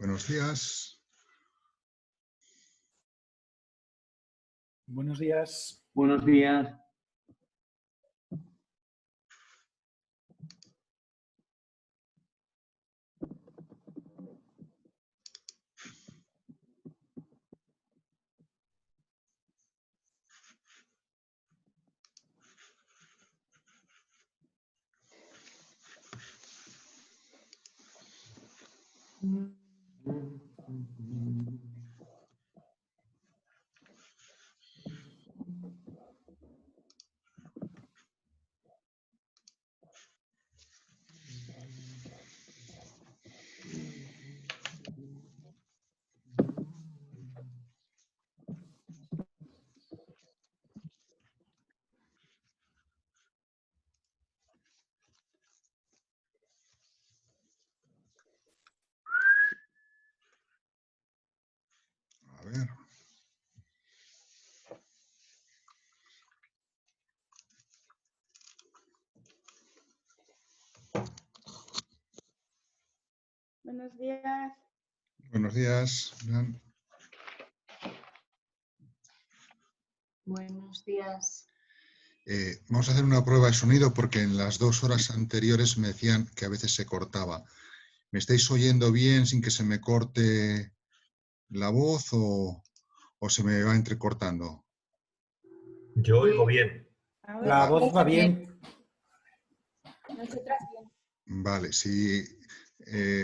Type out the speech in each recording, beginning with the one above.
Buenos días. Buenos días. Buenos días. A ver. Buenos días. Buenos días. Bien. Buenos días. Vamos a hacer una prueba de sonido porque en las 2 horas anteriores me decían que a veces se cortaba. ¿Me estáis oyendo bien sin que se me corte la voz o se me va entrecortando? Yo oigo bien. La voz va bien. Nosotras bien. Vale, si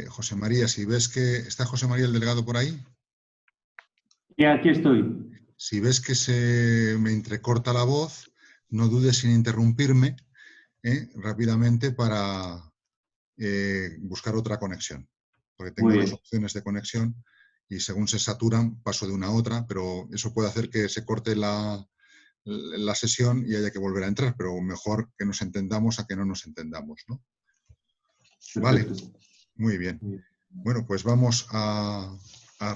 José María, si ves que... ¿Está José María el delegado por ahí? Y aquí estoy. Si ves que se me entrecorta la voz, no dudes en interrumpirme rápidamente para buscar otra conexión. Porque tengo Muy 2 bien. opciones de conexión y según se saturan paso de una a otra, pero eso puede hacer que se corte la sesión y haya que volver a entrar, pero mejor que nos entendamos a que no nos entendamos, ¿no? Vale, Perfecto. muy bien. Bueno, pues vamos a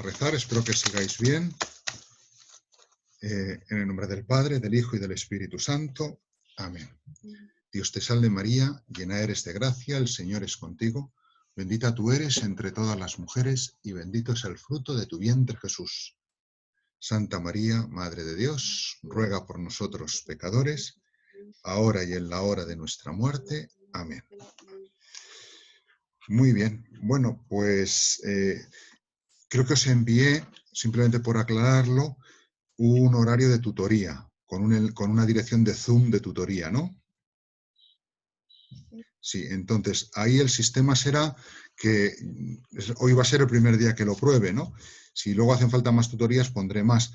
rezar, espero que sigáis bien. En el nombre del Padre, del Hijo y del Espíritu Santo. Amén. Dios te salve María, llena eres de gracia, el Señor es contigo. Bendita tú eres entre todas las mujeres y bendito es el fruto de tu vientre Jesús. Santa María, Madre de Dios, ruega por nosotros pecadores, ahora y en la hora de nuestra muerte. Amén. Muy bien. Bueno, pues creo que os envié, simplemente por aclararlo, un horario de tutoría, con una dirección de Zoom de tutoría, ¿no? Sí, entonces ahí el sistema será que hoy va a ser el primer día que lo pruebe, ¿no? Si luego hacen falta más tutorías, pondré más.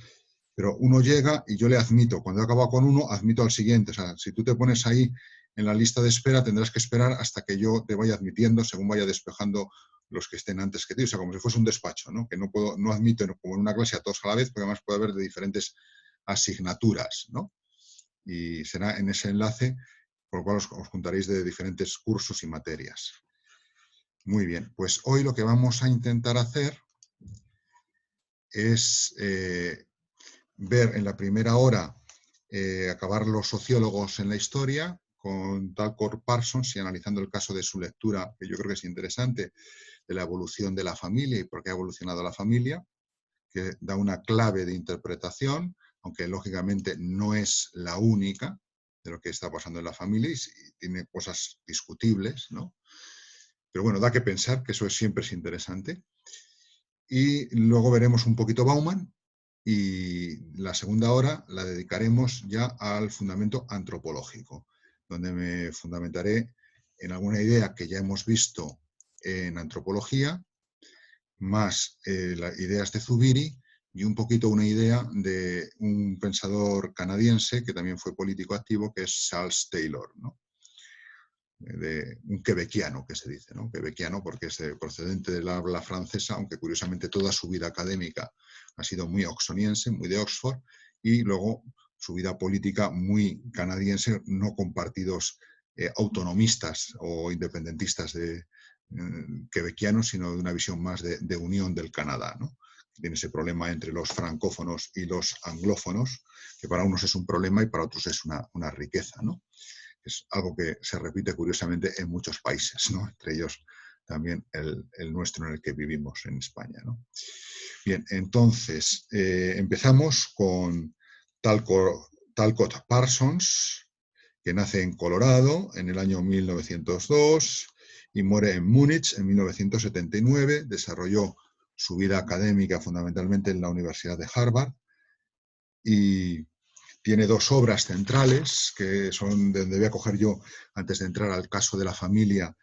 Pero uno llega y yo le admito. Cuando he acabado con uno, admito al siguiente. O sea, si tú te pones ahí en la lista de espera, tendrás que esperar hasta que yo te vaya admitiendo según vaya despejando los que estén antes que ti. O sea, como si fuese un despacho, ¿no? Que no admito como en una clase a todos a la vez, porque además puede haber de diferentes asignaturas, ¿no? Y será en ese enlace por lo cual os juntaréis de diferentes cursos y materias. Muy bien, pues hoy lo que vamos a intentar hacer es ver en la primera hora acabar los sociólogos en la historia con Talcott Parsons y analizando el caso de su lectura, que yo creo que es interesante, de la evolución de la familia y por qué ha evolucionado la familia, que da una clave de interpretación, aunque lógicamente no es la única de lo que está pasando en la familia y tiene cosas discutibles, ¿no? Pero bueno, da que pensar, que eso siempre es interesante. Y luego veremos un poquito Bauman y la segunda hora la dedicaremos ya al fundamento antropológico, donde me fundamentaré en alguna idea que ya hemos visto en antropología, más las ideas de Zubiri y un poquito una idea de un pensador canadiense que también fue político activo, que es Charles Taylor, ¿no? De un quebequiano, que se dice, ¿no? Quebequiano porque es procedente del habla francesa, aunque curiosamente toda su vida académica ha sido muy oxoniense, muy de Oxford, y luego su vida política muy canadiense, no con partidos autonomistas o independentistas quebequianos, sino de una visión más de unión del Canadá, ¿no? Tiene ese problema entre los francófonos y los anglófonos, que para unos es un problema y para otros es una riqueza, ¿no? Es algo que se repite curiosamente en muchos países, ¿no? Entre ellos también el nuestro en el que vivimos en España, ¿no? Bien, entonces empezamos con Talcott Parsons, que nace en Colorado en el año 1902 y muere en Múnich en 1979. Desarrolló su vida académica fundamentalmente en la Universidad de Harvard y tiene dos obras centrales, que son de donde voy a coger yo, antes de entrar al caso de la familia,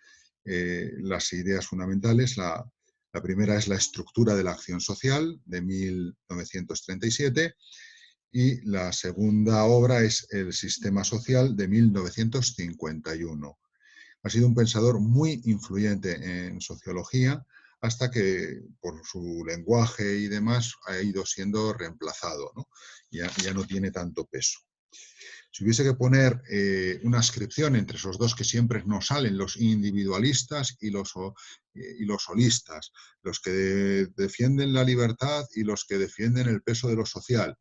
las ideas fundamentales. La primera es La estructura de la acción social, de 1937, y la segunda obra es El sistema social, de 1951. Ha sido un pensador muy influyente en sociología, hasta que por su lenguaje y demás ha ido siendo reemplazado, ¿no? Ya no tiene tanto peso. Si hubiese que poner una ascripción entre esos dos que siempre nos salen, los individualistas y los holistas, los que defienden la libertad y los que defienden el peso de lo social,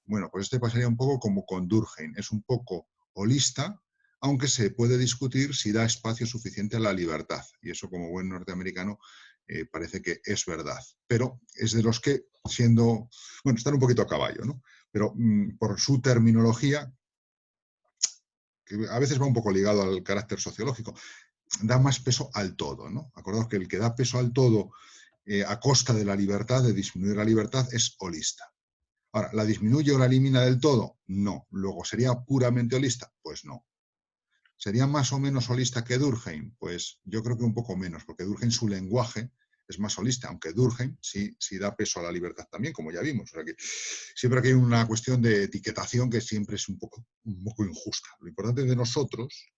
bueno, pues este pasaría un poco como con Durkheim, es un poco holista, aunque se puede discutir si da espacio suficiente a la libertad, y eso como buen norteamericano parece que es verdad, pero es de los que están un poquito a caballo, ¿no? Pero por su terminología, que a veces va un poco ligado al carácter sociológico, da más peso al todo, ¿no? Acordaos que el que da peso al todo a costa de la libertad, de disminuir la libertad, es holista. Ahora, ¿la disminuye o la elimina del todo? No. Luego, ¿sería puramente holista? Pues no. ¿Sería más o menos holista que Durkheim? Pues yo creo que un poco menos, porque Durkheim, su lenguaje es más holista, aunque Durkheim sí da peso a la libertad también, como ya vimos. O sea que siempre aquí hay una cuestión de etiquetación que siempre es un poco injusta. Lo importante de nosotros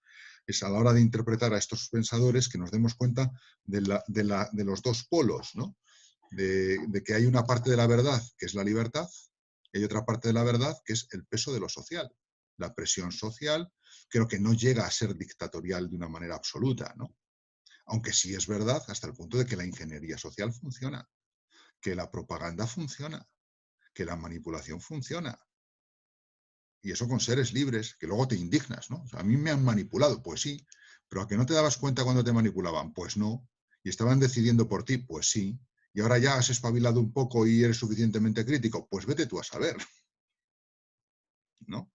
es, a la hora de interpretar a estos pensadores, que nos demos cuenta de los dos polos, ¿no? De que hay una parte de la verdad, que es la libertad, y hay otra parte de la verdad, que es el peso de lo social, la presión social. Creo que no llega a ser dictatorial de una manera absoluta, ¿no? Aunque sí es verdad hasta el punto de que la ingeniería social funciona, que la propaganda funciona, que la manipulación funciona. Y eso con seres libres, que luego te indignas, ¿no? O sea, a mí me han manipulado, pues sí, pero ¿a que no te dabas cuenta cuando te manipulaban? Pues no. ¿Y estaban decidiendo por ti? Pues sí. ¿Y ahora ya has espabilado un poco y eres suficientemente crítico? Pues vete tú a saber, ¿no?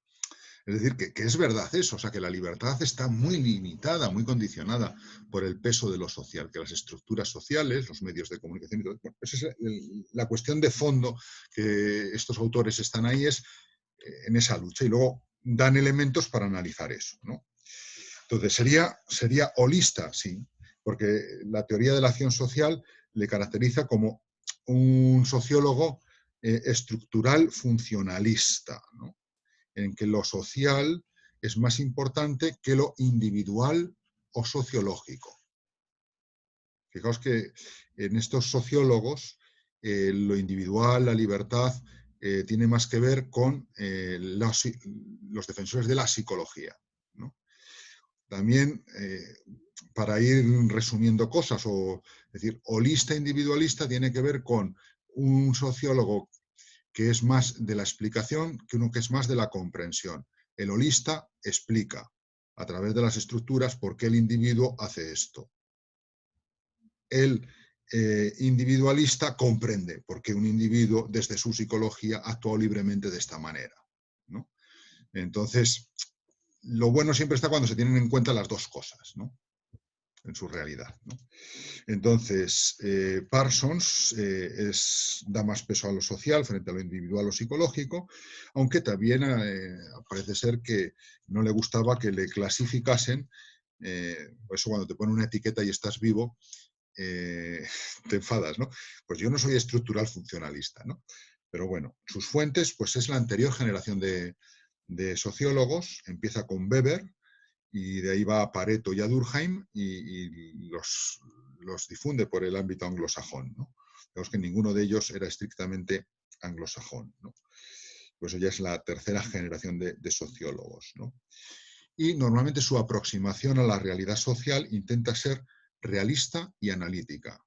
Es decir, que es verdad eso, o sea, que la libertad está muy limitada, muy condicionada por el peso de lo social, que las estructuras sociales, los medios de comunicación y todo, bueno, esa es la cuestión de fondo que estos autores están ahí, es en esa lucha, y luego dan elementos para analizar eso, ¿no? Entonces, sería holista, sí, porque la teoría de la acción social le caracteriza como un sociólogo estructural funcionalista, ¿no? En que lo social es más importante que lo individual o sociológico. Fijaos que en estos sociólogos lo individual, la libertad, tiene más que ver con los defensores de la psicología, ¿no? También, para ir resumiendo cosas, es decir, holista individualista tiene que ver con un sociólogo que es más de la explicación que uno que es más de la comprensión. El holista explica a través de las estructuras por qué el individuo hace esto. El individualista comprende por qué un individuo desde su psicología actúa libremente de esta manera, ¿no? Entonces, lo bueno siempre está cuando se tienen en cuenta las dos cosas, ¿no? En su realidad, ¿no? Entonces, Parsons da más peso a lo social frente a lo individual o psicológico, aunque también parece ser que no le gustaba que le clasificasen, por eso cuando te ponen una etiqueta y estás vivo, te enfadas, ¿no? Pues yo no soy estructural funcionalista, ¿no? Pero bueno, sus fuentes, pues es la anterior generación de sociólogos, empieza con Weber, y de ahí va a Pareto y a Durkheim y los difunde por el ámbito anglosajón, ¿no? Vemos que ninguno de ellos era estrictamente anglosajón, ¿no? Pues ya es la tercera generación de sociólogos, ¿no? Y normalmente su aproximación a la realidad social intenta ser realista y analítica.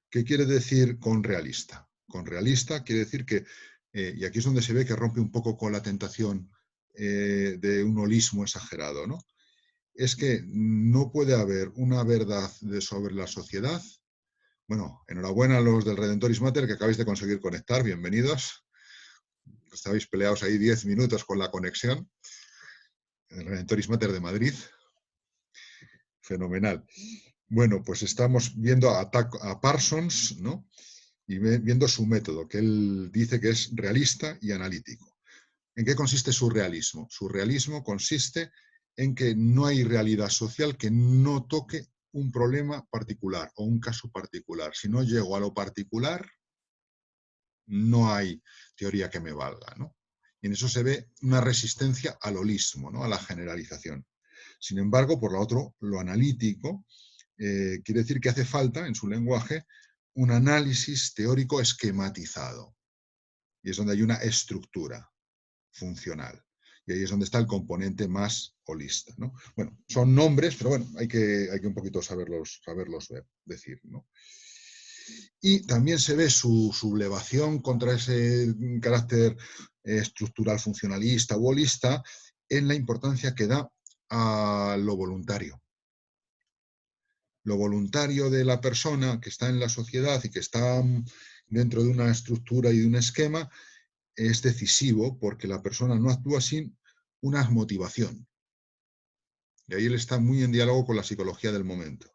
¿Qué quiere decir con realista? Con realista quiere decir que, y aquí es donde se ve que rompe un poco con la tentación de un holismo exagerado, ¿no? es que no puede haber una verdad sobre la sociedad. Bueno, enhorabuena a los del Redentoris Mater que acabáis de conseguir conectar, bienvenidos. Estabais peleados ahí 10 minutos con la conexión. El Redentoris Mater de Madrid. Fenomenal. Bueno, pues estamos viendo a Parsons, ¿no? Y viendo su método, que él dice que es realista y analítico. ¿En qué consiste su realismo? Su realismo consiste en que no hay realidad social que no toque un problema particular o un caso particular. Si no llego a lo particular, no hay teoría que me valga, ¿no? Y en eso se ve una resistencia al holismo, ¿no? A la generalización. Sin embargo, por lo otro, lo analítico quiere decir que hace falta, en su lenguaje, un análisis teórico esquematizado. Y es donde hay una estructura funcional. Y ahí es donde está el componente más holista, ¿no? Bueno, son nombres, pero bueno, hay que un poquito saberlos decir, ¿no? Y también se ve su sublevación contra ese carácter estructural funcionalista o holista en la importancia que da a lo voluntario. Lo voluntario de la persona que está en la sociedad y que está dentro de una estructura y de un esquema es decisivo porque la persona no actúa sin una motivación. Y ahí él está muy en diálogo con la psicología del momento.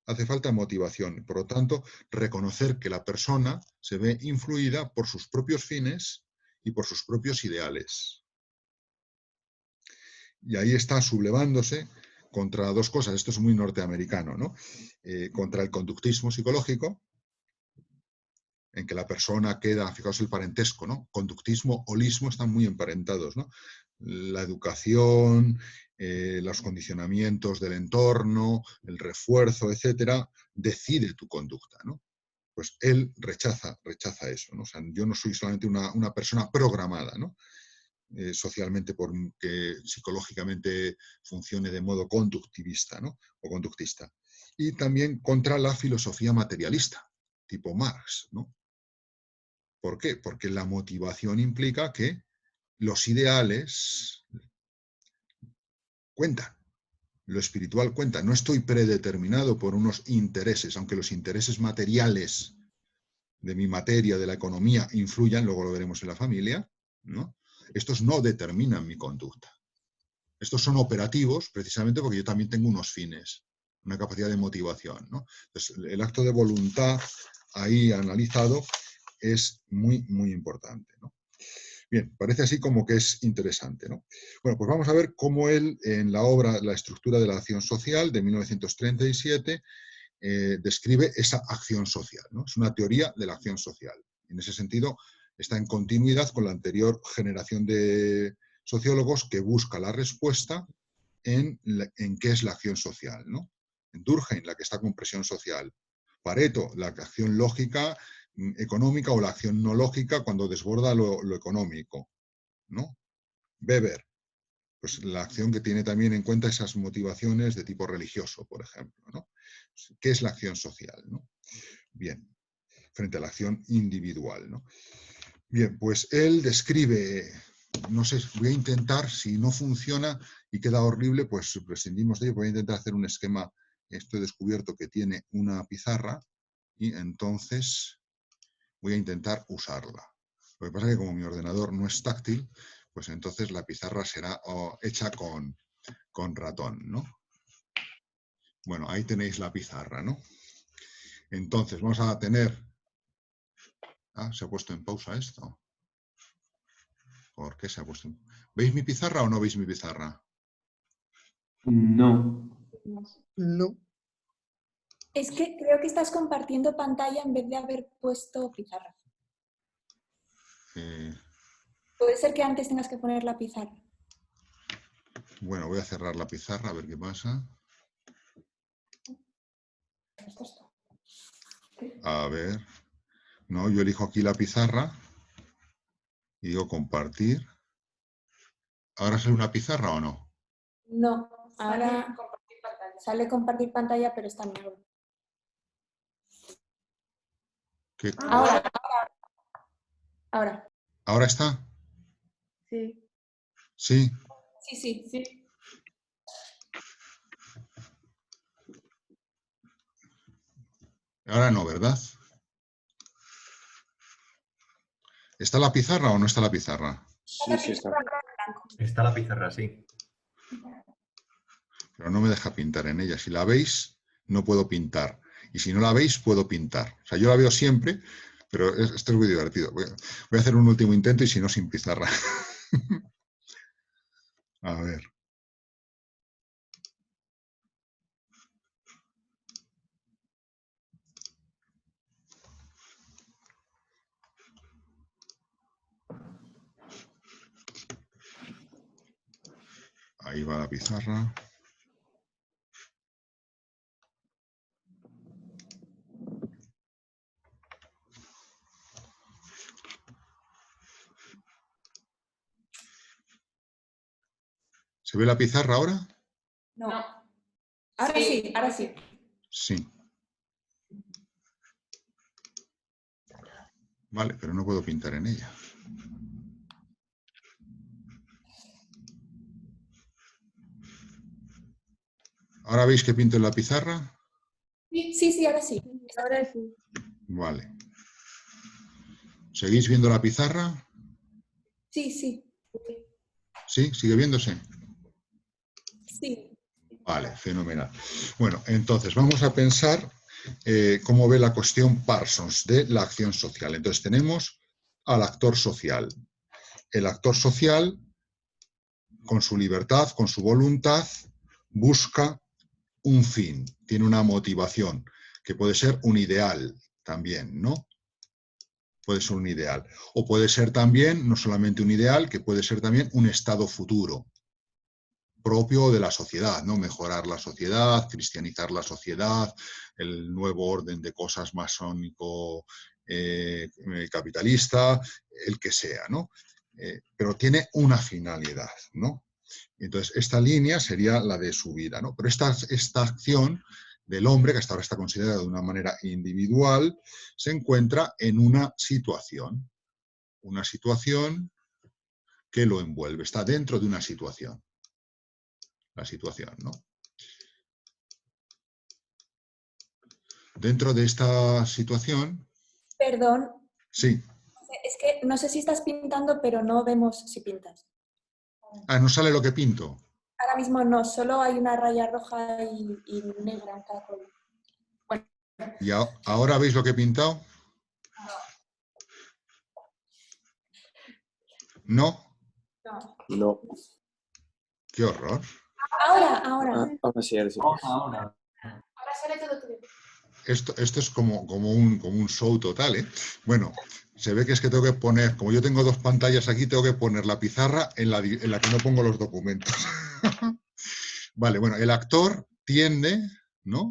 Hace falta motivación, por lo tanto, reconocer que la persona se ve influida por sus propios fines y por sus propios ideales. Y ahí está sublevándose contra dos cosas, esto es muy norteamericano, ¿no? Contra el conductismo psicológico, en que la persona queda, fijaos el parentesco, ¿no? Conductismo, holismo están muy emparentados, ¿no? La educación, los condicionamientos del entorno, el refuerzo, etcétera, decide tu conducta, ¿no? Pues él rechaza eso, ¿no? O sea, yo no soy solamente una persona programada, ¿no? Socialmente porque psicológicamente funcione de modo conductivista, ¿no? O conductista. Y también contra la filosofía materialista, tipo Marx, ¿no? ¿Por qué? Porque la motivación implica que los ideales cuentan, lo espiritual cuenta. No estoy predeterminado por unos intereses, aunque los intereses materiales de mi materia, de la economía, influyan, luego lo veremos en la familia, ¿no? Estos no determinan mi conducta. Estos son operativos precisamente porque yo también tengo unos fines, una capacidad de motivación, ¿no? Entonces, el acto de voluntad ahí analizado es muy, muy importante, ¿no? Bien, parece así como que es interesante, ¿no? Bueno, pues vamos a ver cómo él, en la obra La estructura de la acción social, de 1937, describe esa acción social, ¿no? Es una teoría de la acción social. En ese sentido, está en continuidad con la anterior generación de sociólogos que busca la respuesta en qué es la acción social, ¿no? En Durkheim, la que está con presión social. Pareto, la acción lógica económica o la acción no lógica cuando desborda lo económico, ¿no? Weber, pues la acción que tiene también en cuenta esas motivaciones de tipo religioso, por ejemplo, ¿no? ¿Qué es la acción social, ¿no? Bien, frente a la acción individual, ¿no? Bien, pues él describe, no sé, voy a intentar, si no funciona y queda horrible, pues prescindimos de ello, voy a intentar hacer un esquema, esto he descubierto que tiene una pizarra y entonces voy a intentar usarla. Lo que pasa es que como mi ordenador no es táctil, pues entonces la pizarra será hecha con ratón, ¿no? Bueno, ahí tenéis la pizarra, ¿no? Entonces vamos a tener... Ah, se ha puesto en pausa esto. ¿Por qué se ha puesto en... ¿Veis mi pizarra o no veis mi pizarra? No. No. Es que creo que estás compartiendo pantalla en vez de haber puesto pizarra. Puede ser que antes tengas que poner la pizarra. Bueno, voy a cerrar la pizarra a ver qué pasa. A ver. No, yo elijo aquí la pizarra y digo compartir. ¿Ahora sale una pizarra o no? No, ahora sale compartir pantalla, pero está en negro. ¿Qué? Ahora. ¿Ahora está? Sí. Sí. Sí. Ahora no, ¿verdad? ¿Está la pizarra o no está la pizarra? Sí, sí está. Está la pizarra, sí. Pero no me deja pintar en ella. Si la veis, no puedo pintar. Y si no la veis, puedo pintar. O sea, yo la veo siempre, pero esto es muy divertido. Voy a hacer un último intento y si no, sin pizarra. A ver. Ahí va la pizarra. ¿Se ve la pizarra ahora? No. Ahora sí, ahora sí. Sí. Vale, pero no puedo pintar en ella. ¿Ahora veis que pinto en la pizarra? Sí, ahora sí. Ahora sí. Vale. ¿Seguís viendo la pizarra? Sí. ¿Sí? ¿Sigue viéndose? Sí. Vale, fenomenal. Bueno, entonces vamos a pensar cómo ve la cuestión Parsons de la acción social. Entonces tenemos al actor social. El actor social, con su libertad, con su voluntad, busca un fin, tiene una motivación, que puede ser un ideal también, ¿no? Puede ser un ideal. O puede ser también, no solamente un ideal, que puede ser también un estado futuro propio de la sociedad, ¿no? Mejorar la sociedad, cristianizar la sociedad, el nuevo orden de cosas masónico capitalista, el que sea, ¿no? Pero tiene una finalidad, ¿no? Entonces, esta línea sería la de su vida, ¿no? Pero esta acción del hombre, que hasta ahora está considerada de una manera individual, se encuentra en una situación que lo envuelve, está dentro de una situación. La situación, ¿no? Dentro de esta situación, Perdón, sí. es que no sé si estás pintando, pero no vemos si pintas. Ah, no sale lo que pinto. Ahora mismo no, solo hay una raya roja y negra en cada color. Bueno, ¿Y ahora veis lo que he pintado? ¿No? no. No. ¡Qué horror! Ahora. Ahora sí, ahora sí. Ahora. Ahora sale todo tuyo. Esto es como un show total, ¿eh? Bueno, se ve que es que tengo que poner, como yo tengo dos pantallas aquí, tengo que poner la pizarra en la que no pongo los documentos. Vale, bueno, el actor tiende, ¿no?,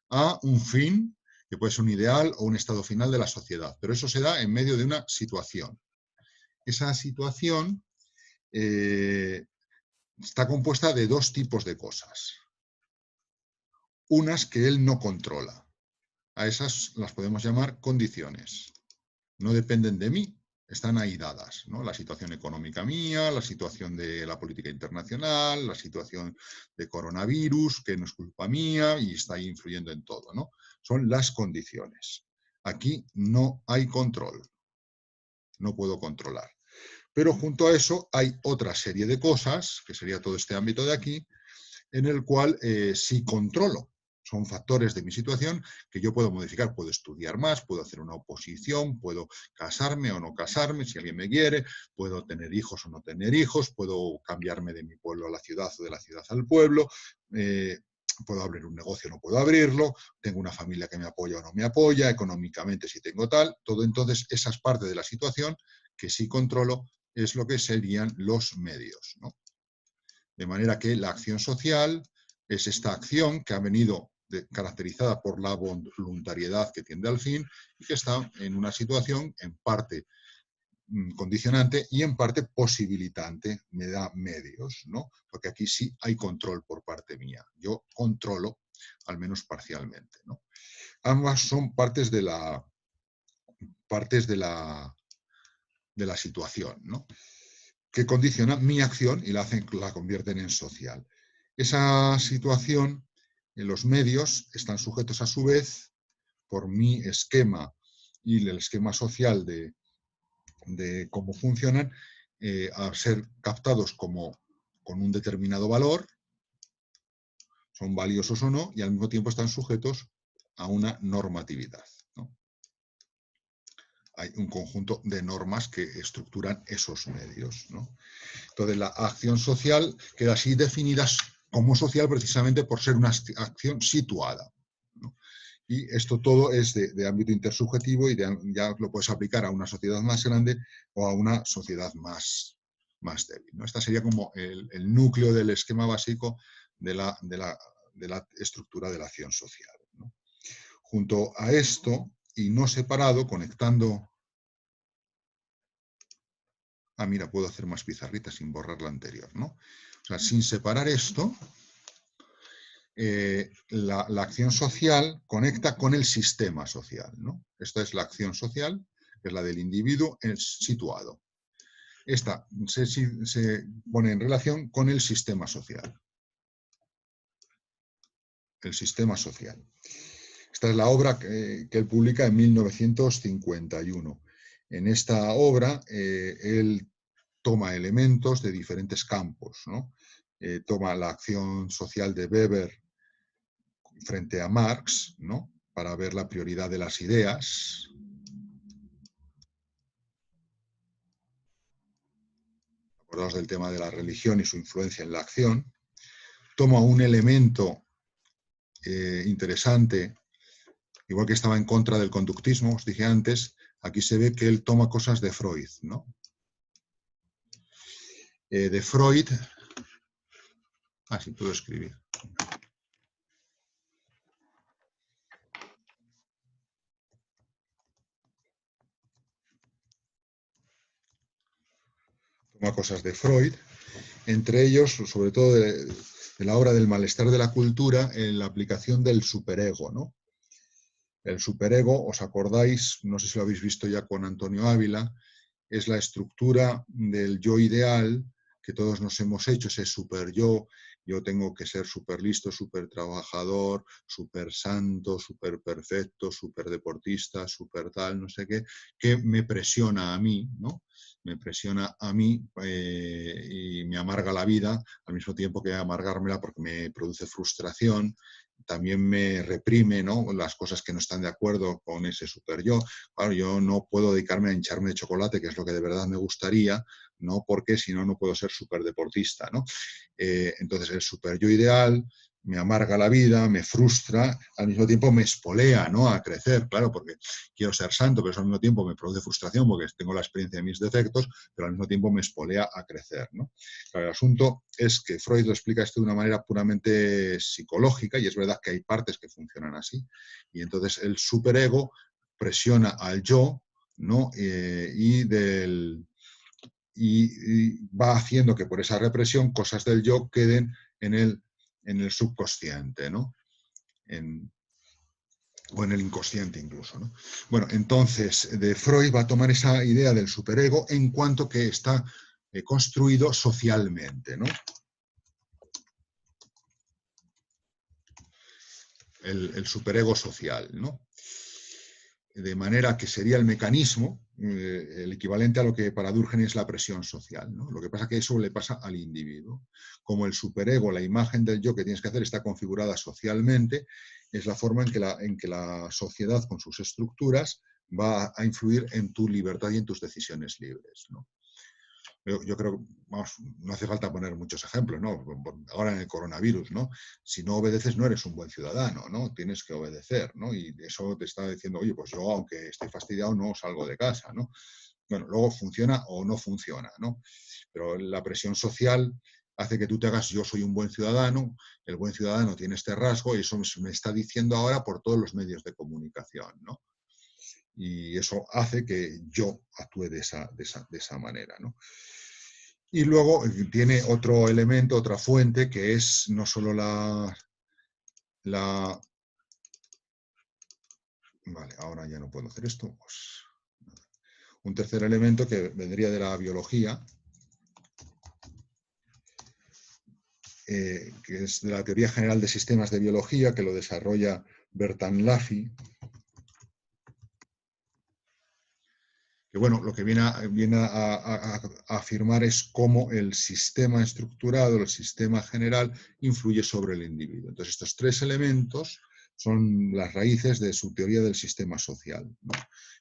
a un fin, que puede ser un ideal o un estado final de la sociedad, pero eso se da en medio de una situación. Esa situación está compuesta de dos tipos de cosas. Unas que él no controla. A esas las podemos llamar condiciones. No dependen de mí, están ahí dadas, ¿no? La situación económica mía, la situación de la política internacional, la situación de coronavirus, que no es culpa mía y está ahí influyendo en todo, ¿no? Son las condiciones. Aquí no hay control, no puedo controlar. Pero junto a eso hay otra serie de cosas, que sería todo este ámbito de aquí, en el cual sí controlo. Son factores de mi situación que yo puedo modificar. Puedo estudiar más, puedo hacer una oposición, puedo casarme o no casarme si alguien me quiere, puedo tener hijos o no tener hijos, puedo cambiarme de mi pueblo a la ciudad o de la ciudad al pueblo, puedo abrir un negocio o no puedo abrirlo, tengo una familia que me apoya o no me apoya, económicamente si tengo tal, todo. Entonces esas partes de la situación que sí controlo es lo que serían los medios, ¿no? De manera que la acción social es esta acción que ha venido caracterizada por la voluntariedad que tiende al fin y que está en una situación en parte condicionante y en parte posibilitante, me da medios, ¿no? Porque aquí sí hay control por parte mía. Yo controlo, al menos parcialmente, ¿no? Ambas son partes de la situación, ¿no?, que condiciona mi acción y la convierten en social. Esa situación, en los medios, están sujetos a su vez por mi esquema y el esquema social de cómo funcionan, a ser captados como con un determinado valor, son valiosos o no, y al mismo tiempo están sujetos a una normatividad, ¿no? Hay un conjunto de normas que estructuran esos medios, ¿no? Entonces, la acción social queda así definida como social precisamente por ser una acción situada, ¿no? Y esto todo es de ámbito intersubjetivo y ya lo puedes aplicar a una sociedad más grande o a una sociedad más débil, ¿no? Esta sería como el núcleo del esquema básico de la estructura de la acción social, ¿no? Junto a esto, y no separado, conectando... Ah, mira, puedo hacer más pizarritas sin borrar la anterior, ¿no? O sea, sin separar esto, la acción social conecta con el sistema social, ¿no? Esta es la acción social, que es la del individuo situado. Esta se pone en relación con el sistema social. El sistema social. Esta es la obra que él publica en 1951. En esta obra, él toma elementos de diferentes campos, ¿no? Toma la acción social de Weber frente a Marx, ¿no? Para ver la prioridad de las ideas. Acordaos del tema de la religión y su influencia en la acción. Toma un elemento interesante, igual que estaba en contra del conductismo, os dije antes, aquí se ve que él toma cosas de Freud, ¿no? De Freud... Ah, sí, puedo escribir. Toma cosas de Freud, entre ellos, sobre todo de la obra del malestar de la cultura, en la aplicación del superego, ¿no? El superego, ¿os acordáis? No sé si lo habéis visto ya con Antonio Ávila, es la estructura del yo ideal que todos nos hemos hecho, ese super yo tengo que ser súper listo, súper trabajador, súper santo, súper perfecto, súper deportista, súper tal, no sé qué, que me presiona a mí, ¿no? Me presiona a mí y me amarga la vida, al mismo tiempo que amargármela porque me produce frustración, también me reprime, ¿no? Las cosas que no están de acuerdo con ese super yo. Claro, yo no puedo dedicarme a hincharme de chocolate, que es lo que de verdad me gustaría, ¿no? Porque si no, no puedo ser súper deportista, ¿no? Entonces, el super yo ideal me amarga la vida, me frustra, al mismo tiempo me espolea, ¿no? A crecer, claro, porque quiero ser santo, pero eso al mismo tiempo me produce frustración porque tengo la experiencia de mis defectos, pero al mismo tiempo me espolea a crecer, ¿no? Claro, el asunto es que Freud lo explica esto de una manera puramente psicológica y es verdad que hay partes que funcionan así. Y entonces el superego presiona al yo, ¿no? Y va haciendo que por esa represión cosas del yo queden en el subconsciente, ¿no? O en el inconsciente incluso, ¿no? Bueno, entonces, de Freud va a tomar esa idea del superego en cuanto que está construido socialmente, ¿no? El superego social, ¿no? De manera que sería el mecanismo, el equivalente a lo que para Durkheim es la presión social, ¿no? Lo que pasa es que eso le pasa al individuo. Como el superego, la imagen del yo que tienes que hacer está configurada socialmente, es la forma en que la sociedad con sus estructuras va a influir en tu libertad y en tus decisiones libres, ¿no? Yo creo, vamos, no hace falta poner muchos ejemplos, ¿no? Ahora en el coronavirus, ¿no? Si no obedeces no eres un buen ciudadano, ¿no? Tienes que obedecer, ¿no? Y eso te está diciendo, oye, pues yo aunque estoy fastidiado no salgo de casa, ¿no? Bueno, luego funciona o no funciona, ¿no? Pero la presión social hace que tú te hagas, yo soy un buen ciudadano, el buen ciudadano tiene este rasgo y eso me está diciendo ahora por todos los medios de comunicación, ¿no? Y eso hace que yo actúe de esa manera, ¿no? Y luego tiene otro elemento, otra fuente, que es no solo Vale, ahora ya no puedo hacer esto. Pues, un tercer elemento que vendría de la biología, que es de la teoría general de sistemas de biología, que lo desarrolla Bertalanffy, que bueno, lo que viene a afirmar es cómo el sistema estructurado, el sistema general, influye sobre el individuo. Entonces, estos tres elementos son las raíces de su teoría del sistema social, ¿no?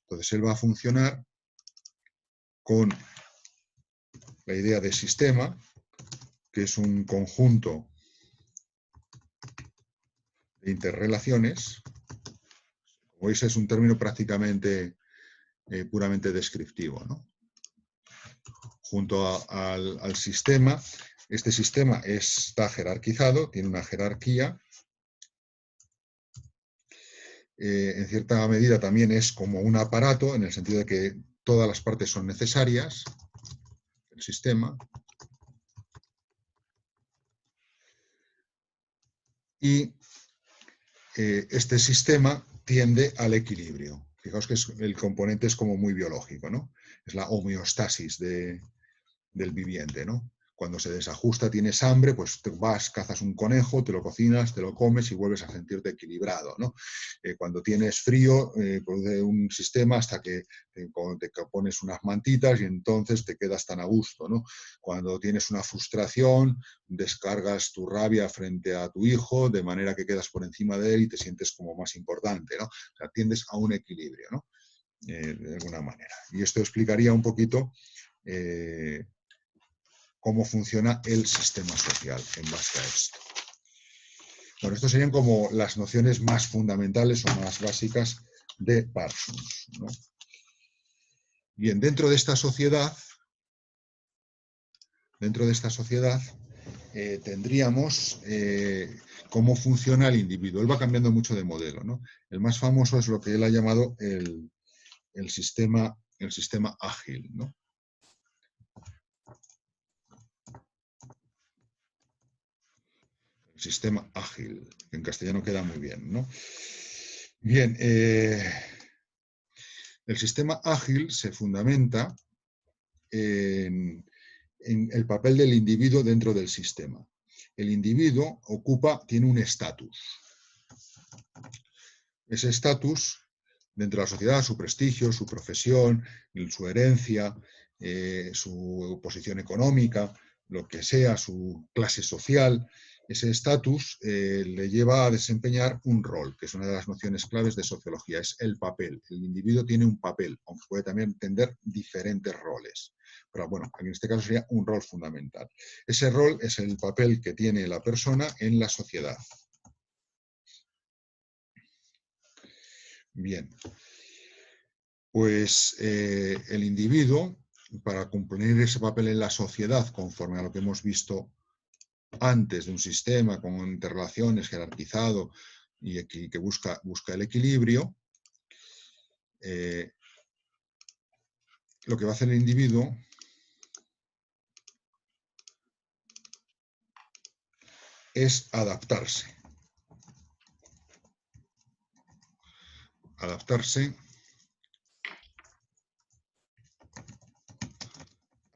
Entonces, él va a funcionar con la idea de sistema, que es un conjunto de interrelaciones. Como veis, es un término prácticamente puramente descriptivo, ¿no? Junto al sistema, este sistema está jerarquizado, tiene una jerarquía. En cierta medida también es como un aparato, en el sentido de que todas las partes son necesarias, el sistema. Y este sistema tiende al equilibrio. Fijaos que el componente es como muy biológico, ¿no? Es la homeostasis del viviente, ¿no? Cuando se desajusta, tienes hambre, pues te vas, cazas un conejo, te lo cocinas, te lo comes y vuelves a sentirte equilibrado, ¿no? Cuando tienes frío, produce un sistema hasta que te pones unas mantitas y entonces te quedas tan a gusto, ¿no? Cuando tienes una frustración, descargas tu rabia frente a tu hijo, de manera que quedas por encima de él y te sientes como más importante, ¿no? O sea, tiendes a un equilibrio, ¿no? De alguna manera. Y esto explicaría un poquito cómo funciona el sistema social en base a esto. Bueno, estas serían como las nociones más fundamentales o más básicas de Parsons, ¿no? Bien, dentro de esta sociedad tendríamos cómo funciona el individuo. Él va cambiando mucho de modelo, ¿no? El más famoso es lo que él ha llamado el sistema ágil, ¿no? El sistema ágil, que en castellano queda muy bien, ¿no? Bien, el sistema ágil se fundamenta en el papel del individuo dentro del sistema. El individuo tiene un estatus. Ese estatus, dentro de la sociedad, su prestigio, su profesión, su herencia, su posición económica, lo que sea, su clase social, ese estatus le lleva a desempeñar un rol, que es una de las nociones claves de sociología, es el papel. El individuo tiene un papel, aunque puede también entender diferentes roles. Pero bueno, en este caso sería un rol fundamental. Ese rol es el papel que tiene la persona en la sociedad. Bien, pues el individuo, para cumplir ese papel en la sociedad, conforme a lo que hemos visto antes de un sistema con interrelaciones jerarquizado y que busca el equilibrio, lo que va a hacer el individuo es adaptarse. Adaptarse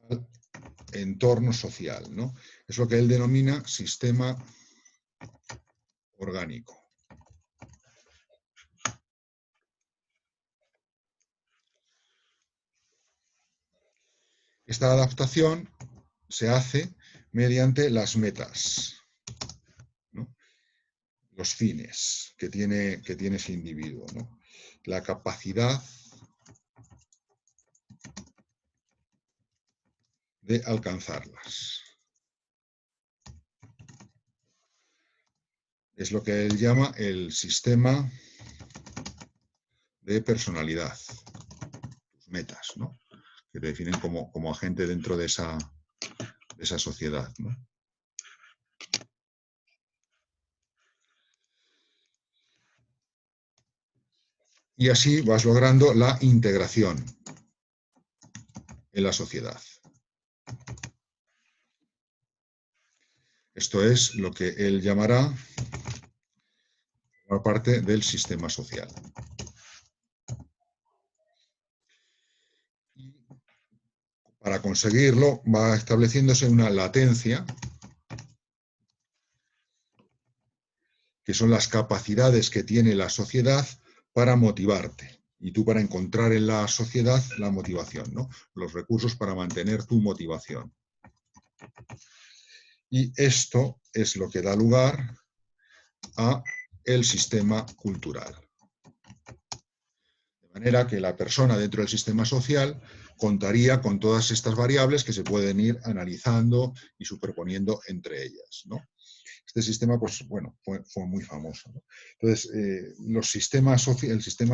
al entorno social, ¿no? Es lo que él denomina sistema orgánico. Esta adaptación se hace mediante las metas, ¿no? Los fines que tiene ese individuo, ¿no? La capacidad de alcanzarlas. Es lo que él llama el sistema de personalidad, tus metas, ¿no? Que te definen como agente dentro de esa sociedad, ¿no? Y así vas logrando la integración en la sociedad. Esto es lo que él llamará por parte del sistema social. Y para conseguirlo va estableciéndose una latencia, que son las capacidades que tiene la sociedad para motivarte. Y tú para encontrar en la sociedad la motivación, ¿no? Los recursos para mantener tu motivación. Y esto es lo que da lugar a el sistema cultural. De manera que la persona dentro del sistema social contaría con todas estas variables que se pueden ir analizando y superponiendo entre ellas, ¿no? Este sistema, pues bueno, fue muy famoso, ¿no? Entonces, el sistema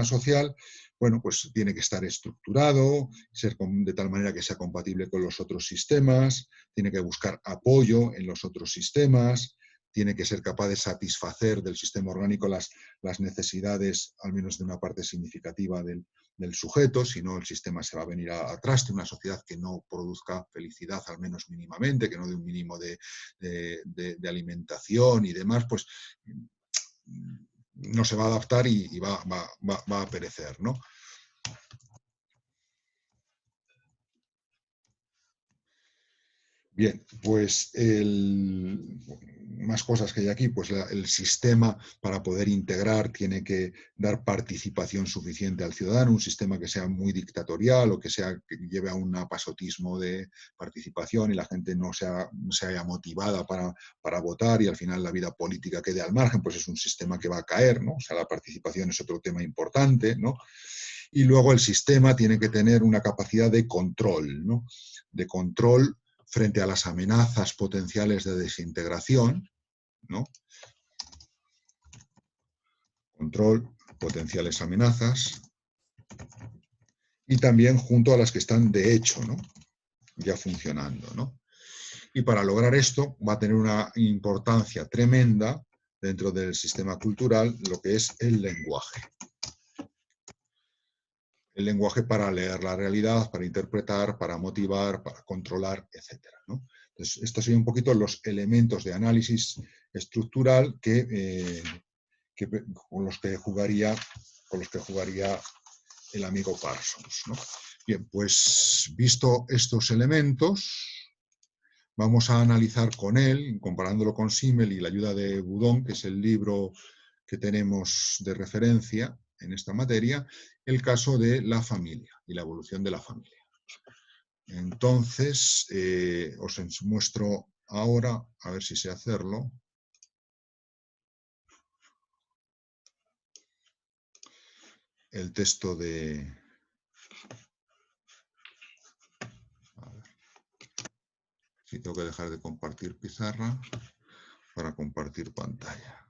social, bueno, pues tiene que estar estructurado, ser de tal manera que sea compatible con los otros sistemas, tiene que buscar apoyo en los otros sistemas, tiene que ser capaz de satisfacer del sistema orgánico las necesidades, al menos de una parte significativa del sujeto, si no el sistema se va a venir a traste, una sociedad que no produzca felicidad, al menos mínimamente, que no dé un mínimo de alimentación y demás, pues no se va a adaptar y va a perecer, ¿no? Bien, pues más cosas que hay aquí, pues el sistema para poder integrar tiene que dar participación suficiente al ciudadano, un sistema que sea muy dictatorial o que lleve a un apasotismo de participación y la gente no se haya motivada para votar y al final la vida política quede al margen, pues es un sistema que va a caer, ¿no? O sea, la participación es otro tema importante, ¿no? Y luego el sistema tiene que tener una capacidad de control, ¿no? De control frente a las amenazas potenciales de desintegración, ¿no? Control, potenciales amenazas, y también junto a las que están de hecho, ¿no? Ya funcionando, ¿no? Y para lograr esto va a tener una importancia tremenda dentro del sistema cultural lo que es el lenguaje. El lenguaje para leer la realidad, para interpretar, para motivar, para controlar, etc., ¿no? Entonces, estos serían un poquito los elementos de análisis estructural con los que jugaría el amigo Parsons, ¿no? Bien, pues visto estos elementos, vamos a analizar con él, comparándolo con Simmel y la ayuda de Boudon, que es el libro que tenemos de referencia en esta materia, el caso de la familia y la evolución de la familia. Entonces, os muestro ahora, a ver si sé hacerlo. El texto de... A ver. Sí, tengo que dejar de compartir pizarra para compartir pantalla.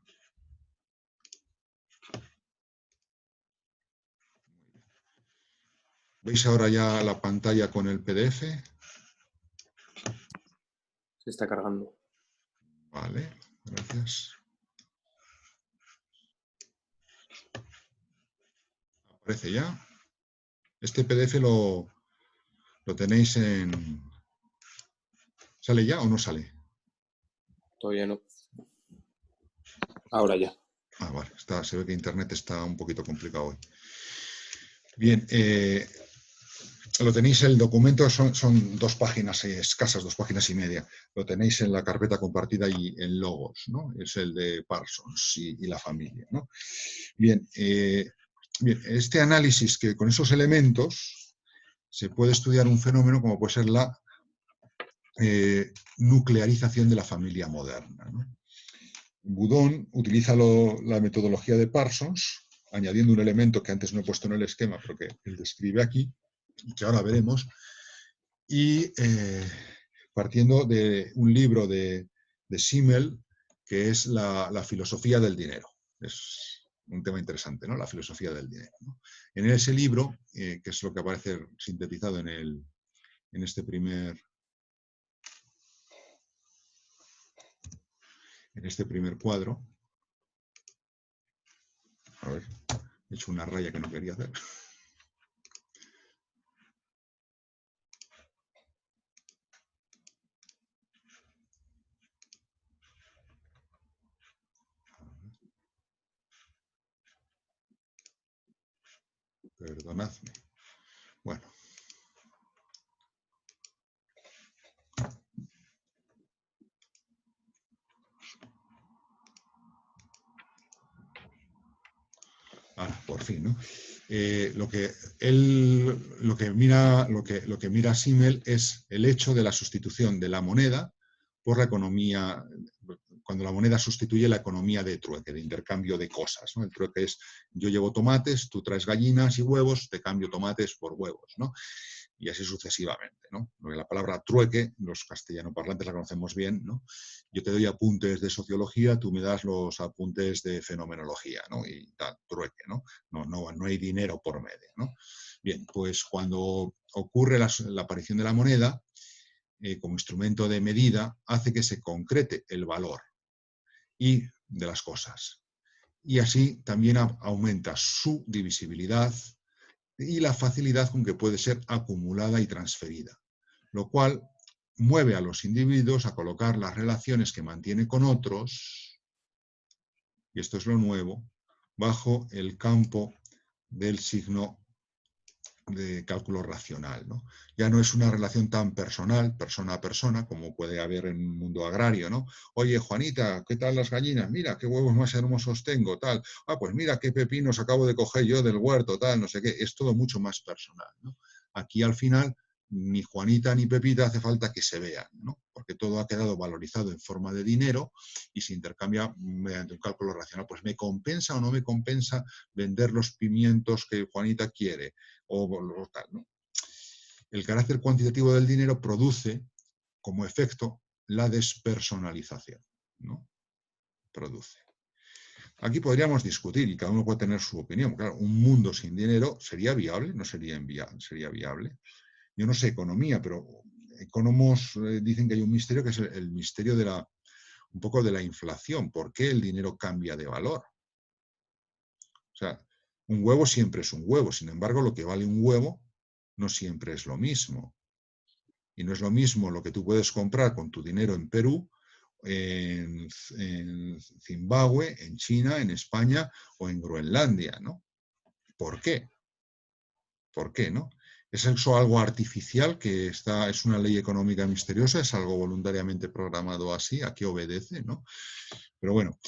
¿Veis ahora ya la pantalla con el PDF? Se está cargando. Vale, gracias. Aparece ya. Este PDF lo tenéis en... ¿Sale ya o no sale? Todavía no. Ahora ya. Ah, vale. Se ve que Internet está un poquito complicado hoy. Bien, lo tenéis, el documento son 2 páginas escasas, 2 páginas y media. Lo tenéis en la carpeta compartida y en logos, ¿no? Es el de Parsons y la familia, ¿no? Bien, bien, este análisis que con esos elementos se puede estudiar un fenómeno como puede ser la nuclearización de la familia moderna, ¿no? Boudon utiliza la metodología de Parsons, añadiendo un elemento que antes no he puesto en el esquema, pero que él describe aquí, y que ahora veremos, y partiendo de un libro de Simmel, que es la filosofía del dinero. Es un tema interesante, ¿no? La filosofía del dinero, ¿no? En ese libro, que es lo que aparece sintetizado en este primer cuadro. A ver, he hecho una raya que no quería hacer. Perdonadme. Bueno. Vale. por fin, ¿no? Lo que mira Simmel es el hecho de la sustitución de la moneda por la economía, cuando la moneda sustituye la economía de trueque, de intercambio de cosas, ¿no? El trueque es: yo llevo tomates, tú traes gallinas y huevos, te cambio tomates por huevos, ¿no? Y así sucesivamente, ¿no? Porque la palabra trueque, los castellanoparlantes la conocemos bien, ¿no? Yo te doy apuntes de sociología, tú me das los apuntes de fenomenología, ¿no? Y tal, trueque, ¿no? No hay dinero por medio, ¿no? Bien, pues cuando ocurre la aparición de la moneda, como instrumento de medida, hace que se concrete el valor y de las cosas. Y así también aumenta su divisibilidad y la facilidad con que puede ser acumulada y transferida, lo cual mueve a los individuos a colocar las relaciones que mantiene con otros, y esto es lo nuevo, bajo el campo del signo de cálculo racional, ¿no? Ya no es una relación tan personal, persona a persona, como puede haber en un mundo agrario, ¿no? Oye, Juanita, ¿qué tal las gallinas? Mira, qué huevos más hermosos tengo, tal. Ah, pues mira, qué pepinos acabo de coger yo del huerto, tal, no sé qué. Es todo mucho más personal, ¿no? Aquí al final, ni Juanita ni Pepita hace falta que se vean, ¿no? Porque todo ha quedado valorizado en forma de dinero y se intercambia mediante un cálculo racional. Pues ¿me compensa o no me compensa vender los pimientos que Juanita quiere? O tal, ¿no? El carácter cuantitativo del dinero produce como efecto la despersonalización, ¿no? Produce. Aquí podríamos discutir y cada uno puede tener su opinión. Claro, un mundo sin dinero ¿sería viable? ¿No sería viable? Yo no sé economía, pero economos dicen que hay un misterio que es el misterio de un poco de la inflación. ¿Por qué el dinero cambia de valor? O sea, un huevo siempre es un huevo, sin embargo, lo que vale un huevo no siempre es lo mismo. Y no es lo mismo lo que tú puedes comprar con tu dinero en Perú, en Zimbabue, en China, en España o en Groenlandia, ¿no? ¿Por qué? ¿Por qué, no? ¿Es eso algo artificial que es una ley económica misteriosa? ¿Es algo voluntariamente programado así? ¿A qué obedece, no? Pero bueno,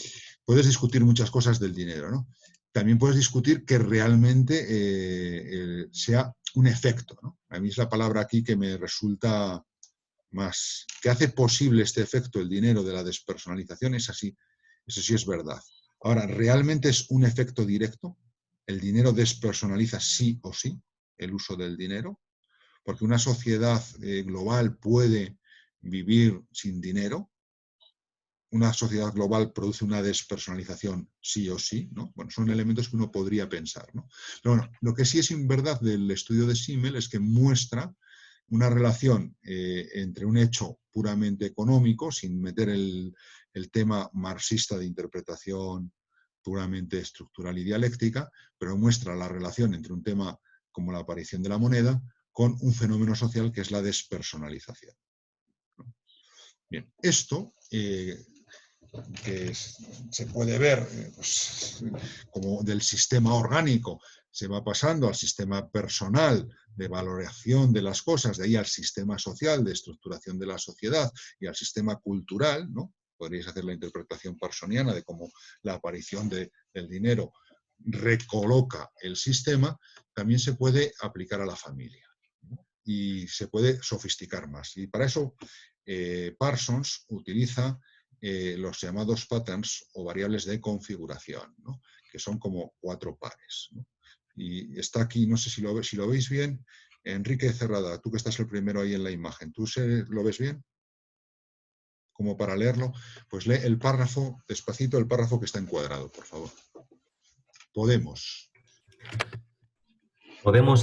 puedes discutir muchas cosas del dinero, ¿no? También puedes discutir que realmente sea un efecto, ¿no? A mí es la palabra aquí que me resulta más, que hace posible este efecto, el dinero de la despersonalización, es así, eso sí es verdad. Ahora, ¿realmente es un efecto directo? ¿El dinero despersonaliza sí o sí el uso del dinero? Porque una sociedad global puede vivir sin dinero. Una sociedad global produce una despersonalización sí o sí, ¿no? Bueno, son elementos que uno podría pensar, ¿no? Pero bueno, lo que sí es verdad del estudio de Simmel es que muestra una relación entre un hecho puramente económico, sin meter el tema marxista de interpretación puramente estructural y dialéctica, pero muestra la relación entre un tema como la aparición de la moneda con un fenómeno social que es la despersonalización. Bien, esto que se puede ver pues, como del sistema orgánico se va pasando al sistema personal de valoración de las cosas, de ahí al sistema social de estructuración de la sociedad y al sistema cultural, ¿no? Podríais hacer la interpretación parsoniana de cómo la aparición del dinero recoloca el sistema, también se puede aplicar a la familia, ¿no? Y se puede sofisticar más. Y para eso Parsons utiliza los llamados patterns o variables de configuración, ¿no? Que son como 4 pares, ¿no? Y está aquí, no sé si lo veis bien, Enrique Cerrada, tú que estás el primero ahí en la imagen, ¿tú lo ves bien? Como para leerlo, pues lee el párrafo, despacito, el párrafo que está encuadrado, por favor. Podemos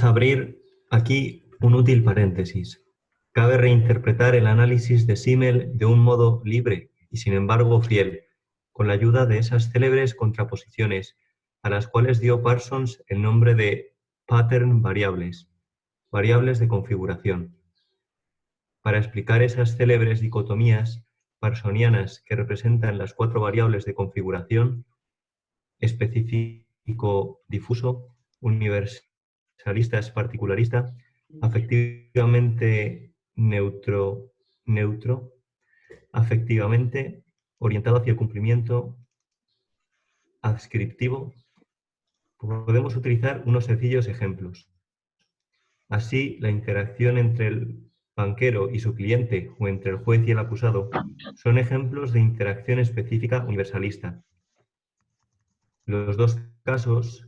abrir aquí un útil paréntesis. Cabe reinterpretar el análisis de Simmel de un modo libre y sin embargo fiel, con la ayuda de esas célebres contraposiciones a las cuales dio Parsons el nombre de pattern variables, variables de configuración. Para explicar esas célebres dicotomías parsonianas que representan las 4 variables de configuración, específico difuso, universalista es particularista, afectivamente neutro, afectivamente orientado hacia el cumplimiento, adscriptivo, Podemos utilizar unos sencillos ejemplos. Así, la interacción entre el banquero y su cliente o entre el juez y el acusado son ejemplos de interacción específica universalista. Los dos casos,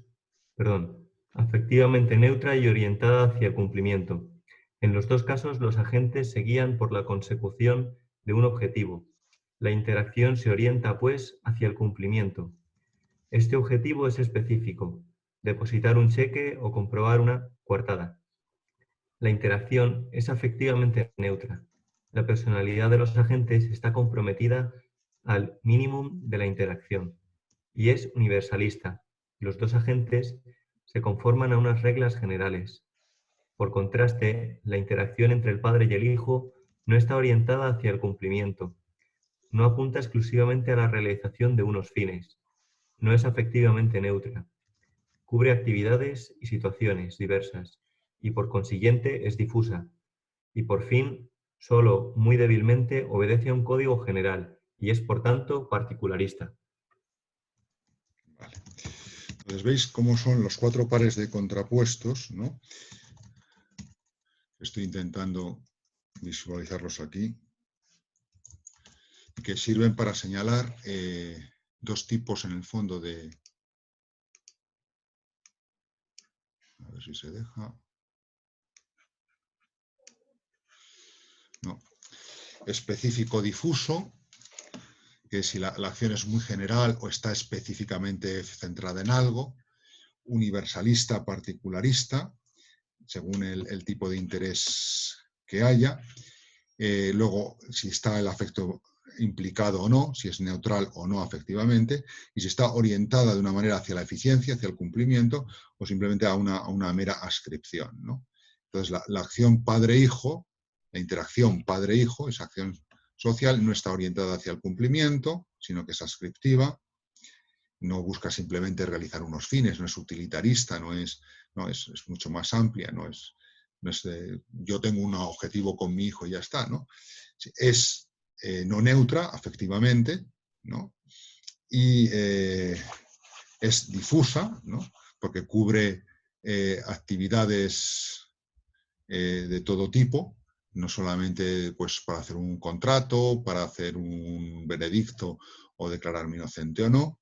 afectivamente neutra y orientada hacia el cumplimiento. En los dos casos, los agentes se guían por la consecución de un objetivo. La interacción se orienta, pues, hacia el cumplimiento. Este objetivo es específico: depositar un cheque o comprobar una coartada. La interacción es afectivamente neutra. La personalidad de los agentes está comprometida al minimum de la interacción y es universalista. Los dos agentes se conforman a unas reglas generales. Por contraste, la interacción entre el padre y el hijo no está orientada hacia el cumplimiento. No apunta exclusivamente a la realización de unos fines. No es afectivamente neutra. Cubre actividades y situaciones diversas y por consiguiente es difusa. Y por fin, solo muy débilmente obedece a un código general y es por tanto particularista. Vale. Entonces veis cómo son los 4 pares de contrapuestos, ¿no? Estoy intentando visualizarlos aquí, que sirven para señalar dos tipos en el fondo de... A ver si se deja. No. Específico difuso, que si la acción es muy general o está específicamente centrada en algo. Universalista particularista, según el tipo de interés que haya. Luego, si está el afecto implicado o no, si es neutral o no afectivamente, y si está orientada de una manera hacia la eficiencia, hacia el cumplimiento, o simplemente a una mera ascripción, ¿no? Entonces, la acción padre-hijo, la interacción padre-hijo, esa acción social, no está orientada hacia el cumplimiento, sino que es ascriptiva, no busca simplemente realizar unos fines, no es utilitarista, es mucho más amplia, no es yo tengo un objetivo con mi hijo y ya está, ¿no? Es no neutra, afectivamente, ¿no? Y es difusa, ¿no? Porque cubre actividades de todo tipo, no solamente pues, para hacer un contrato, para hacer un veredicto o declararme inocente o no.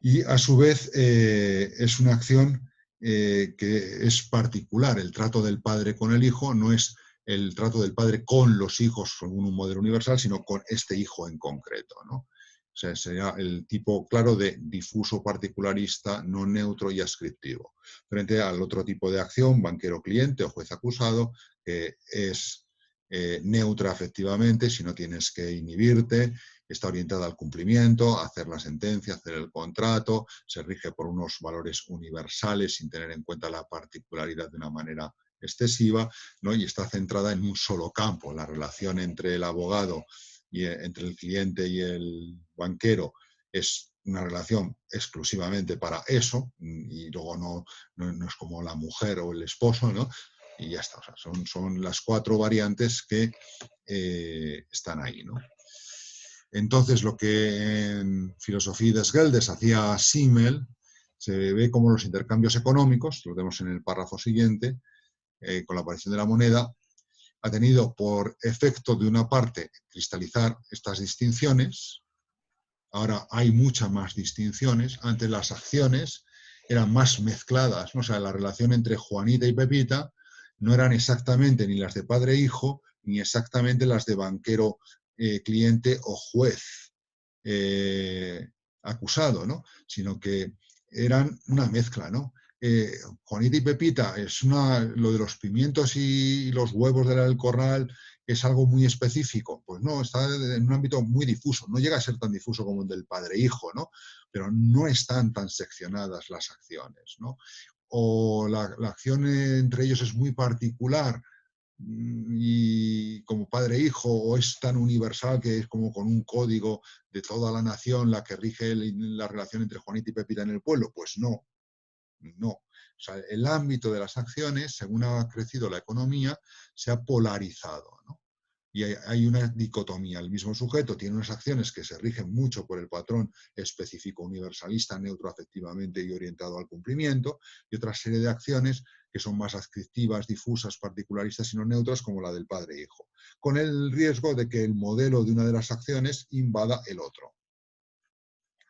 Y a su vez es una acción que es particular. El trato del padre con el hijo no es el trato del padre con los hijos según un modelo universal, sino con este hijo en concreto, ¿no? O sea, sería el tipo claro de difuso particularista, no neutro y ascriptivo. Frente al otro tipo de acción, banquero-cliente o juez-acusado, que es neutra afectivamente, si no tienes que inhibirte, está orientada al cumplimiento, a hacer la sentencia, a hacer el contrato, se rige por unos valores universales sin tener en cuenta la particularidad de una manera excesiva, ¿no? Y está centrada en un solo campo, la relación entre el abogado y entre el cliente y el banquero es una relación exclusivamente para eso, y luego no es como la mujer o el esposo, ¿no? Y ya está, o sea, son las 4 variantes que están ahí, ¿no? Entonces, lo que en Filosofía des Geldes hacía Simmel, se ve como los intercambios económicos, lo vemos en el párrafo siguiente, con la aparición de la moneda, ha tenido por efecto, de una parte, cristalizar estas distinciones. Ahora hay muchas más distinciones. Antes las acciones eran más mezcladas, ¿no? O sea, la relación entre Juanita y Pepita no eran exactamente ni las de padre-hijo, ni exactamente las de banquero cliente o juez acusado, ¿no? Sino que eran una mezcla, ¿no? Juanita y Pepita es lo de los pimientos y los huevos del corral es algo muy específico. Pues no, está en un ámbito muy difuso. No llega a ser tan difuso como el del padre-hijo, ¿no? Pero no están tan seccionadas las acciones, ¿no? O la acción entre ellos es muy particular, y como padre-hijo, o es tan universal que es como con un código de toda la nación la que rige la relación entre Juanita y Pepita en el pueblo. Pues no. O sea, el ámbito de las acciones, según ha crecido la economía, se ha polarizado, ¿no? Y hay una dicotomía. El mismo sujeto tiene unas acciones que se rigen mucho por el patrón específico universalista, neutro afectivamente y orientado al cumplimiento, y otra serie de acciones que son más adscriptivas, difusas, particularistas y no neutras, como la del padre e hijo, con el riesgo de que el modelo de una de las acciones invada el otro,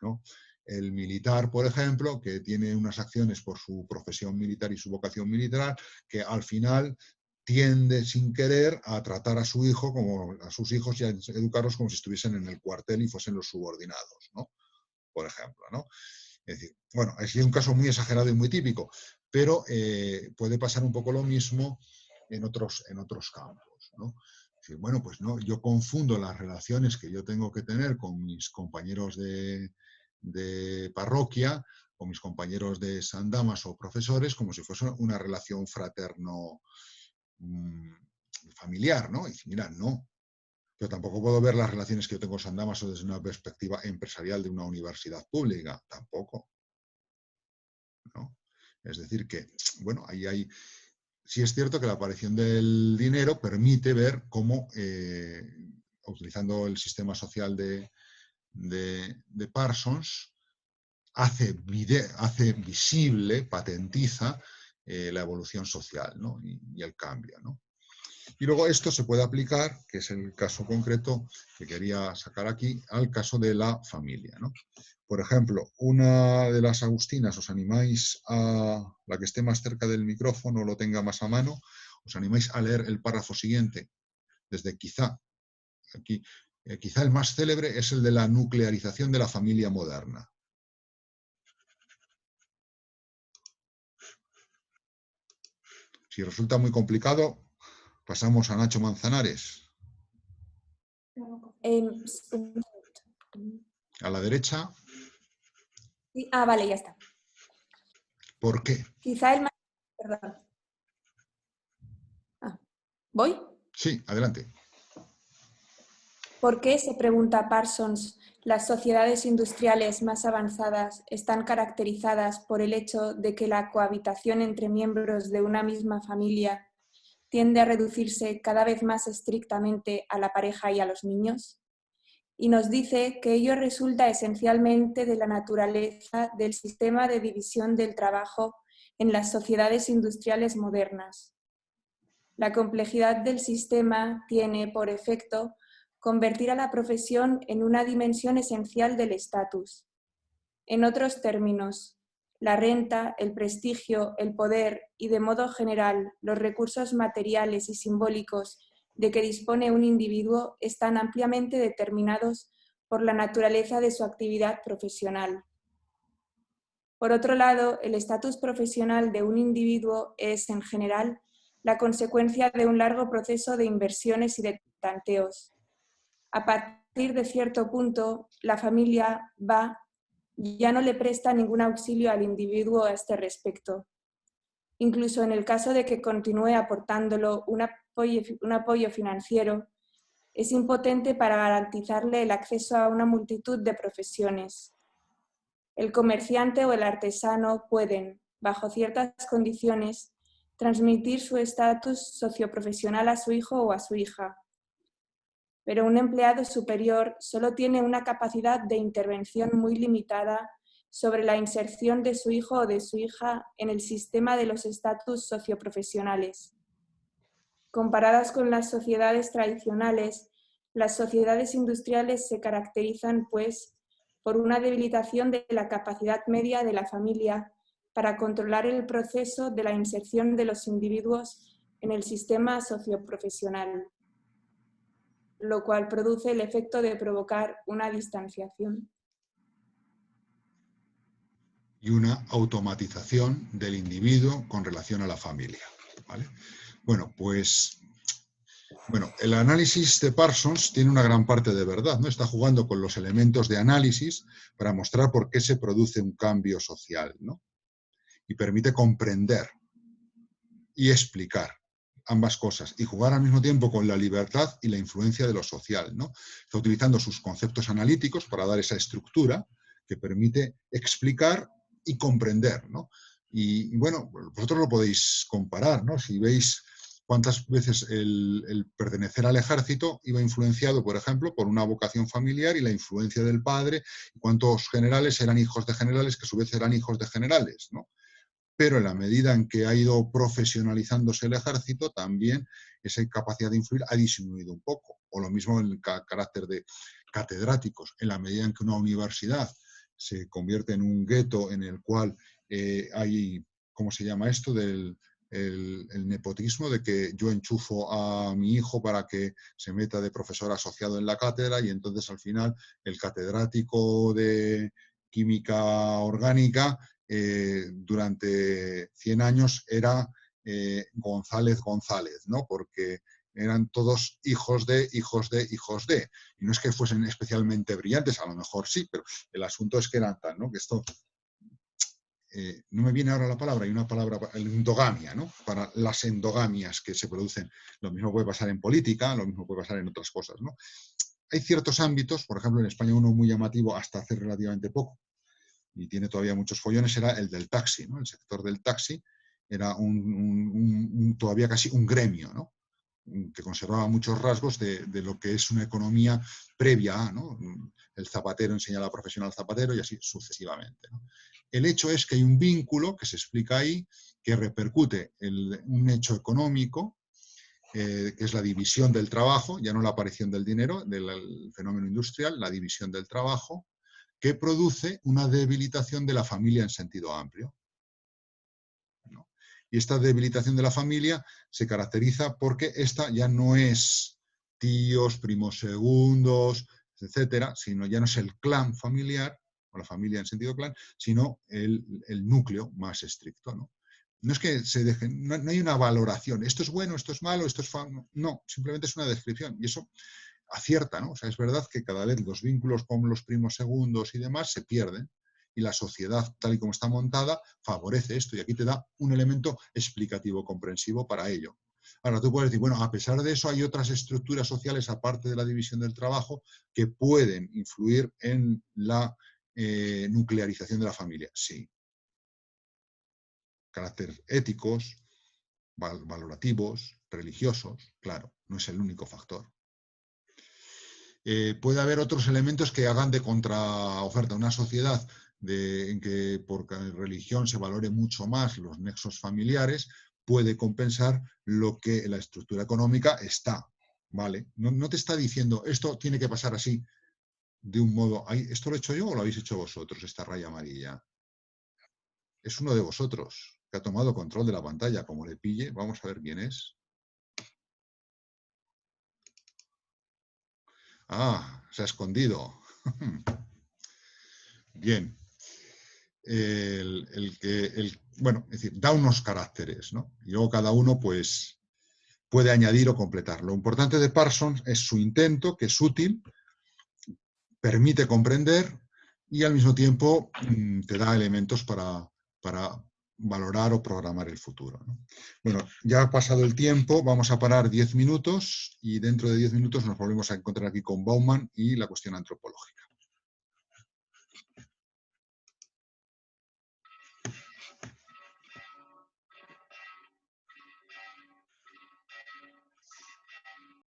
¿no? El militar, por ejemplo, que tiene unas acciones por su profesión militar y su vocación militar, que al final tiende sin querer a tratar a su hijo como a sus hijos y a educarlos como si estuviesen en el cuartel y fuesen los subordinados, ¿no? Por ejemplo, ¿no? Es decir, bueno, es un caso muy exagerado y muy típico, pero puede pasar un poco lo mismo en otros campos, ¿no? Es decir, bueno, pues no, yo confundo las relaciones que yo tengo que tener con mis compañeros de parroquia, con mis compañeros de sandamas o profesores, como si fuese una relación fraterno familiar, ¿no? Y decir, mira, no. Pero tampoco puedo ver las relaciones que yo tengo con sandamas o desde una perspectiva empresarial de una universidad pública, tampoco, ¿no? Es decir que, bueno, ahí hay... Sí es cierto que la aparición del dinero permite ver cómo, utilizando el sistema social de Parsons, hace visible, patentiza la evolución social, ¿no? y el cambio, ¿no? Y luego esto se puede aplicar, que es el caso concreto que quería sacar aquí, al caso de la familia, ¿no? Por ejemplo, una de las agustinas, ¿os animáis a, la que esté más cerca del micrófono o lo tenga más a mano, os animáis a leer el párrafo siguiente? Desde quizá, aquí, quizá el más célebre es el de la nuclearización de la familia moderna. Si resulta muy complicado, pasamos a Nacho Manzanares. A la derecha. Sí, vale, ya está. ¿Por qué? Quizá el más... Perdón. ¿Voy? Sí, adelante. ¿Por qué, se pregunta Parsons, las sociedades industriales más avanzadas están caracterizadas por el hecho de que la cohabitación entre miembros de una misma familia tiende a reducirse cada vez más estrictamente a la pareja y a los niños? Y nos dice que ello resulta esencialmente de la naturaleza del sistema de división del trabajo en las sociedades industriales modernas. La complejidad del sistema tiene, por efecto, convertir a la profesión en una dimensión esencial del estatus. En otros términos, la renta, el prestigio, el poder y, de modo general, los recursos materiales y simbólicos de que dispone un individuo están ampliamente determinados por la naturaleza de su actividad profesional. Por otro lado, el estatus profesional de un individuo es, en general, la consecuencia de un largo proceso de inversiones y de tanteos. A partir de cierto punto, la familia ya no le presta ningún auxilio al individuo a este respecto. Incluso en el caso de que continúe aportándolo un apoyo financiero, es impotente para garantizarle el acceso a una multitud de profesiones. El comerciante o el artesano pueden, bajo ciertas condiciones, transmitir su estatus socioprofesional a su hijo o a su hija. Pero un empleado superior solo tiene una capacidad de intervención muy limitada sobre la inserción de su hijo o de su hija en el sistema de los estatus socioprofesionales. Comparadas con las sociedades tradicionales, las sociedades industriales se caracterizan, pues, por una debilitación de la capacidad media de la familia para controlar el proceso de la inserción de los individuos en el sistema socioprofesional, lo cual produce el efecto de provocar una distanciación. Y una automatización del individuo con relación a la familia, ¿vale? Bueno, pues el análisis de Parsons tiene una gran parte de verdad, ¿no? Está jugando con los elementos de análisis para mostrar por qué se produce un cambio social, ¿no? Y permite comprender y explicar ambas cosas y jugar al mismo tiempo con la libertad y la influencia de lo social, ¿no? Está utilizando sus conceptos analíticos para dar esa estructura que permite explicar y comprender, ¿no? Y bueno, vosotros lo podéis comparar, ¿no? Si veis cuántas veces el pertenecer al ejército iba influenciado, por ejemplo, por una vocación familiar y la influencia del padre, y cuántos generales eran hijos de generales que a su vez eran hijos de generales, ¿no? Pero en la medida en que ha ido profesionalizándose el ejército, también esa capacidad de influir ha disminuido un poco. O lo mismo en el carácter de catedráticos. En la medida en que una universidad se convierte en un gueto en el cual hay, ¿cómo se llama esto? El nepotismo, de que yo enchufo a mi hijo para que se meta de profesor asociado en la cátedra y entonces al final el catedrático de química orgánica durante 100 años era González González, ¿no? Porque eran todos hijos de, hijos de, hijos de. Y no es que fuesen especialmente brillantes, a lo mejor sí, pero el asunto es que eran tan, ¿no? Que esto, no me viene ahora la palabra, hay una palabra, endogamia, ¿no? Para las endogamias que se producen. Lo mismo puede pasar en política, lo mismo puede pasar en otras cosas, ¿no? Hay ciertos ámbitos, por ejemplo, en España uno muy llamativo hasta hace relativamente poco, y tiene todavía muchos follones, era el del taxi, ¿no? El sector del taxi era todavía casi un gremio, ¿no? Que conservaba muchos rasgos de lo que es una economía previa, ¿no? El zapatero enseña a la profesión al zapatero y así sucesivamente, ¿no? El hecho es que hay un vínculo que se explica ahí, que repercute un hecho económico, que es la división del trabajo, ya no la aparición del dinero, del fenómeno industrial, la división del trabajo, que produce una debilitación de la familia en sentido amplio, ¿no? Y esta debilitación de la familia se caracteriza porque esta ya no es tíos, primos segundos, etcétera, sino ya no es el clan familiar, o la familia en sentido clan, sino el núcleo más estricto, ¿no? No es que se dejen, no hay una valoración, esto es bueno, esto es malo, esto es no, simplemente es una descripción, y eso acierta, ¿no? O sea, es verdad que cada vez los vínculos con los primos segundos y demás se pierden, y la sociedad, tal y como está montada, favorece esto, y aquí te da un elemento explicativo, comprensivo para ello. Ahora, tú puedes decir, bueno, a pesar de eso hay otras estructuras sociales, aparte de la división del trabajo, que pueden influir en la nuclearización de la familia. Sí. Carácter éticos, valorativos, religiosos, claro, no es el único factor. Puede haber otros elementos que hagan de contraoferta. Una sociedad en que por religión se valore mucho más los nexos familiares puede compensar lo que la estructura económica está, ¿vale? No te está diciendo, esto tiene que pasar así, de un modo, ¿esto lo he hecho yo o lo habéis hecho vosotros, esta raya amarilla? Es uno de vosotros que ha tomado control de la pantalla. Como le pille, vamos a ver quién es. Ah, se ha escondido. Bien. Bueno, es decir, da unos caracteres, ¿no? Y luego cada uno, pues, puede añadir o completar. Lo importante de Parsons es su intento, que es útil, permite comprender y al mismo tiempo te da elementos para valorar o programar el futuro, ¿no? Bueno, ya ha pasado el tiempo, vamos a parar 10 minutos y dentro de 10 minutos nos volvemos a encontrar aquí con Bauman y la cuestión antropológica.